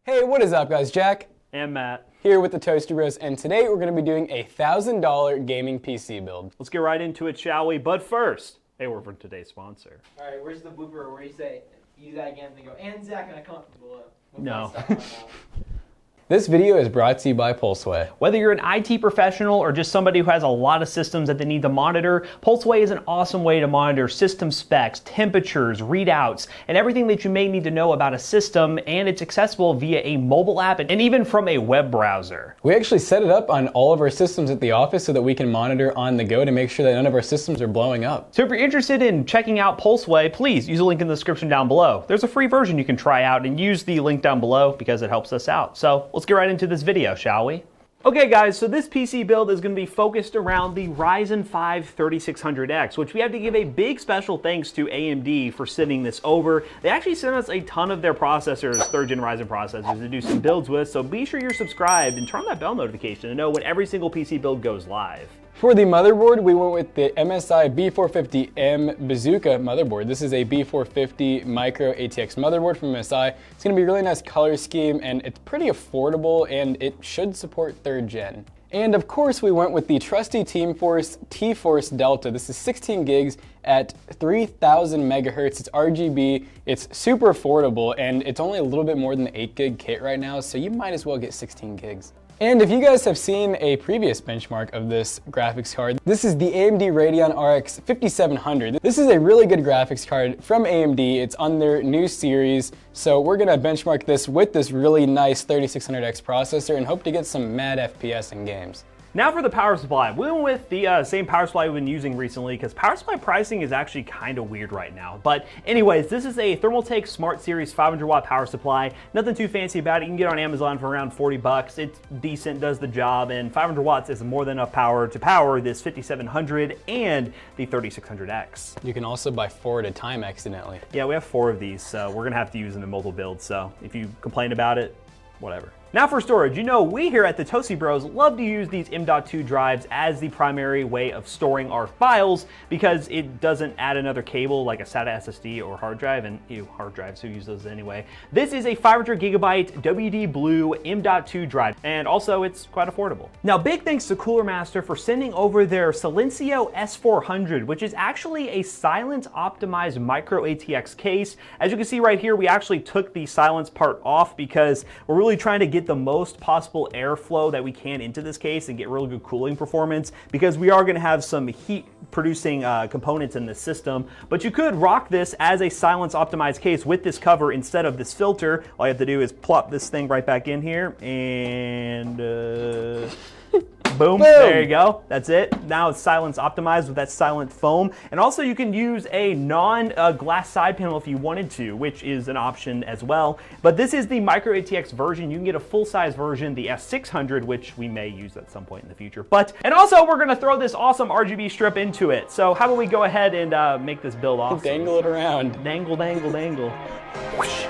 Hey, what is up guys? Jack and Matt here with the Toasty Bros, and today we're going to be doing a $1,000 gaming PC build. Let's get right into it, shall we? But first, a word from today's sponsor. Alright, where's the blooper where you say, use that again, and then go, and Zach, and I come up below. No. This video is brought to you by Pulseway. Whether you're an IT professional or just somebody who has a lot of systems that they need to monitor, Pulseway is an awesome way to monitor system specs, temperatures, readouts, and everything that you may need to know about a system, and it's accessible via a mobile app and even from a web browser. We actually set it up on all of our systems at the office so that we can monitor on the go to make sure that none of our systems are blowing up. So if you're interested in checking out Pulseway, please use the link in the description down below. There's a free version you can try out, and use the link down below because it helps us out. So let's get right into this video, shall we? Okay guys, so this PC build is going to be focused around the Ryzen 5 3600X, which we have to give a big special thanks to AMD for sending this over. They actually sent us a ton of their processors, 3rd gen Ryzen processors, to do some builds with, so be sure you're subscribed and turn on that bell notification to know when every single PC build goes live. For the motherboard, we went with the MSI B450M Bazooka motherboard. This is a B450 micro ATX motherboard from MSI. It's going to be a really nice color scheme, and it's pretty affordable, and it should support 3rd gen. And of course, we went with the trusty Teamforce T-Force Delta. This is 16 gigs at 3000 megahertz. It's RGB, it's super affordable, and it's only a little bit more than the 8 gig kit right now, so you might as well get 16 gigs. And if you guys have seen a previous benchmark of this graphics card, this is the AMD Radeon Rx 5700. This is a really good graphics card from AMD. It's on their new series, so we're gonna benchmark this with this really nice 3600X processor and hope to get some mad FPS in games. Now for the power supply. We went with the same power supply we've been using recently because power supply pricing is actually kind of weird right now. But anyways, this is a Thermaltake Smart Series 500 watt power supply. Nothing too fancy about it. You can get it on Amazon for around 40 bucks. It's decent, does the job, and 500 watts is more than enough power to power this 5700 and the 3600X. You can also buy 4 at a time accidentally. Yeah, we have 4 of these, so we're gonna have to use them in multiple builds. So if you complain about it, whatever. Now for storage, you know we here at the Toasty Bros love to use these M.2 drives as the primary way of storing our files because it doesn't add another cable like a SATA SSD or hard drive, and hard drives, who use those anyway. This is a 500 gigabyte WD Blue M.2 drive, and also it's quite affordable. Now big thanks to Cooler Master for sending over their Silencio S400, which is actually a silence optimized micro ATX case. As you can see right here, we actually took the silence part off because we're really trying to get the most possible airflow that we can into this case and get really good cooling performance, because we are going to have some heat producing components in this system. But you could rock this as a silence optimized case with this cover instead of this filter. All you have to do is plop this thing right back in here and boom, there you go. That's it. Now it's silence optimized with that silent foam. And also you can use a non-glass side panel if you wanted to, which is an option as well. But this is the micro ATX version. You can get a full-size version, the S600, which we may use at some point in the future. And also we're gonna throw this awesome RGB strip into it. So how about we go ahead and make this build awesome? Dangle it around. Dangle, dangle, dangle. Whoosh.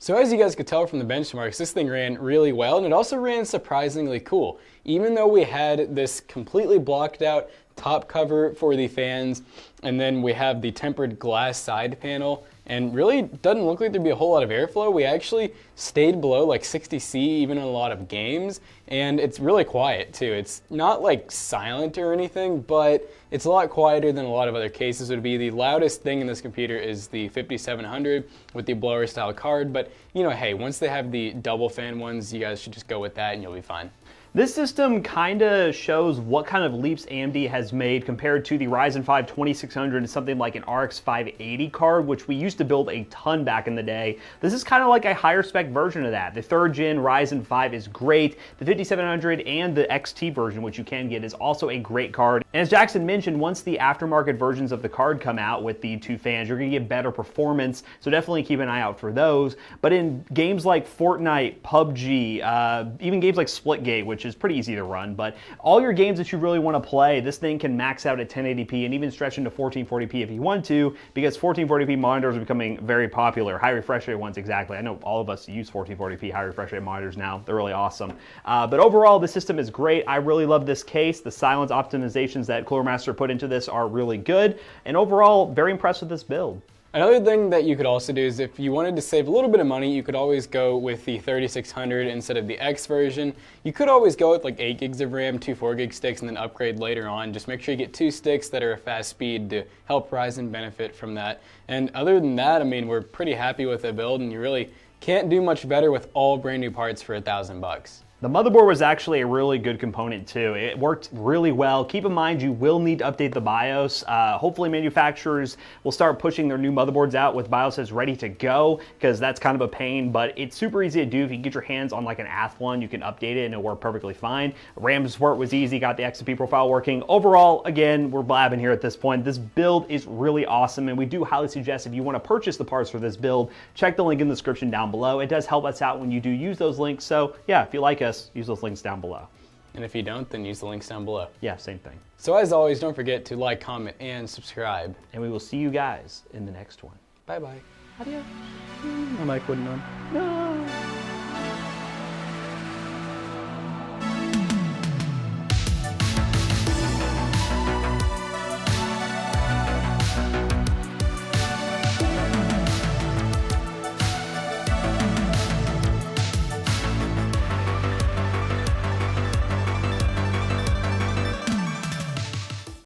So as you guys could tell from the benchmarks, this thing ran really well, and it also ran surprisingly cool. Even though we had this completely blocked out top cover for the fans, and then we have the tempered glass side panel, and really doesn't look like there'd be a whole lot of airflow. We actually stayed below like 60C even in a lot of games, and it's really quiet too. It's not like silent or anything, but it's a lot quieter than a lot of other cases would be. The loudest thing in this computer is the 5700 with the blower style card, but you know, hey, once they have the double fan ones, you guys should just go with that and you'll be fine. This system kind of shows what kind of leaps AMD has made compared to the Ryzen 5 2600 and something like an RX 580 card, which we used to build a ton back in the day. This is kind of like a higher spec version of that. The 3rd gen Ryzen 5 is great. The 5700 and the XT version, which you can get, is also a great card. And as Jackson mentioned, once the aftermarket versions of the card come out with the 2 fans, you're going to get better performance, so definitely keep an eye out for those. But in games like Fortnite, PUBG, even games like Splitgate, which is pretty easy to run, but all your games that you really want to play, this thing can max out at 1080p and even stretch into 1440p if you want to, because 1440p monitors are becoming very popular. High refresh rate ones, exactly. I know all of us use 1440p high refresh rate monitors now. They're really awesome. But overall, the system is great. I really love this case. The silence optimizations that Cooler Master put into this are really good, and overall, very impressed with this build. Another thing that you could also do is if you wanted to save a little bit of money, you could always go with the 3600 instead of the X version. You could always go with like 8 gigs of RAM, 2 4-gig sticks, and then upgrade later on. Just make sure you get 2 sticks that are a fast speed to help Ryzen benefit from that. And other than that, I mean, we're pretty happy with the build, and you really can't do much better with all brand new parts for $1,000. The motherboard was actually a really good component too. It worked really well. Keep in mind you will need to update the BIOS. Hopefully manufacturers will start pushing their new motherboards out with BIOSes ready to go, because that's kind of a pain, but it's super easy to do. If you get your hands on like an Athlon, you can update it and it'll work perfectly fine. RAM support was easy, got the XP profile working. Overall, again, we're blabbing here at this point. This build is really awesome, and we do highly suggest if you want to purchase the parts for this build, check the link in the description down below. It does help us out when you do use those links, so yeah, if you like us, use those links down below. And if you don't, then use the links down below. Yeah, same thing. So as always, don't forget to like, comment, and subscribe. And we will see you guys in the next one. Bye-bye. Adios. My mic wouldn't on. No.